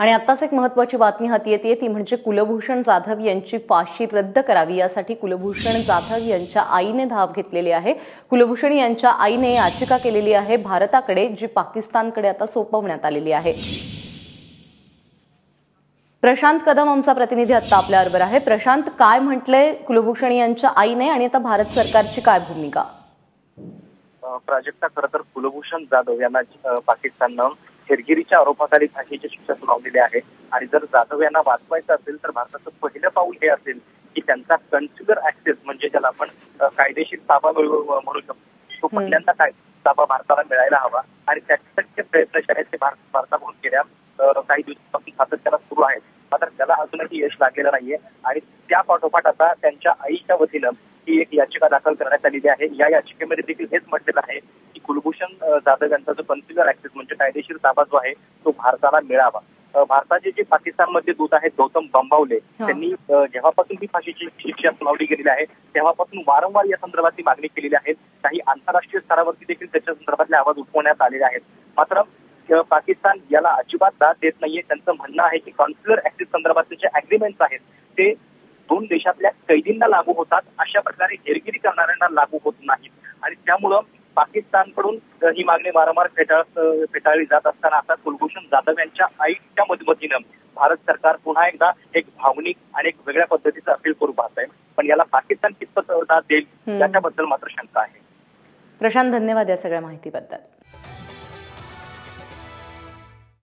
आणि आत्ताच एक महत्त्वाची बातमी हाती येते ती म्हणजे कुलभूषण जाधव यांची फाशी रद्द करावी यासाठी कुलभूषण जाधव यांच्या आईने धाव घेतलेली आहे। कुलभूषण यांच्या आईने याचिका केलेली आहे भारताकडे, जी पाकिस्तानकडे आता सोपवण्यात आलेली आहे। प्रशांत कदम आमचा प्रतिनिधी आता आपल्याबरोबर आहे। प्रशांत, काय म्हटलंय कुलभूषण यांच्या आईने आणि आता भारत सरकारची काय भूमिका? प्राजक्ता, खरं तर कुलभूषण जाधव यांना पाकिस्ताननं हेरगिरीच्या आरोपाखाली फाशीची शिक्षा सुनावलेली आहे आणि जर जाधव यांना वाचवायचं असेल तर भारताचं पहिलं पाऊल हे असेल की त्यांचा कन्स्युलर ऍक्सेस, म्हणजे ज्याला आपण कायदेशीर ताबा म्हणू शकतो, तो पहिल्यांदा काय ताबा भारताला मिळायला हवा आणि त्याच्यासाठी प्रयत्न करायचे भारताकडून गेल्या काही दिवसांपासून सातत्यानं सुरू आहेत। मात्र त्याला अजूनही यश लागलेलं नाहीये आणि त्या पाठोपाठ आता त्यांच्या आईच्या वतीनं ही एक याचिका दाखल करण्यात आलेली आहे। या याचिकेमध्ये देखील हेच म्हटलेलं आहे की कुलभूषण जाधव यांचा जो कन्स्युलर ऍक्सेस म्हणजे कायदेशीर ताबा जो आहे तो भारताला मिळावा। भारताचे जे पाकिस्तानमध्ये दूत आहेत गौतम बंबावले, त्यांनी जेव्हापासून ही फाशीची शिक्षा सुनावली गेलेली आहे तेव्हापासून वारंवार या संदर्भातली मागणी केलेली आहे। काही आंतरराष्ट्रीय स्तरावरती देखील त्याच्या संदर्भातले आवाज उठवण्यात आलेले आहेत। मात्र पाकिस्तान याला अजिबात दाद देत नाहीये। त्यांचं म्हणणं आहे की कॉन्स्युलर ऍक्सेस संदर्भातले जे अग्रीमेंट्स आहेत ते दोन देशातल्या कैदींना लागू होतात, अशा प्रकारे हेरगिरी करणाऱ्यांना लागू होत नाहीत आणि त्यामुळं पाकिस्तानकडून ही मागणी वारंवार फेटाळली जात असताना आता कुलभूषण जाधव यांच्या आईच्या मदतीनं भारत सरकार पुन्हा एकदा एक भावनिक आणि एक वेगळ्या पद्धतीचं अपील करू पाहत आहे। पण याला पाकिस्तान कितपत दाद देईल याच्याबद्दल मात्र शंका आहे। प्रशांत, धन्यवाद या सगळ्या माहितीबद्दल।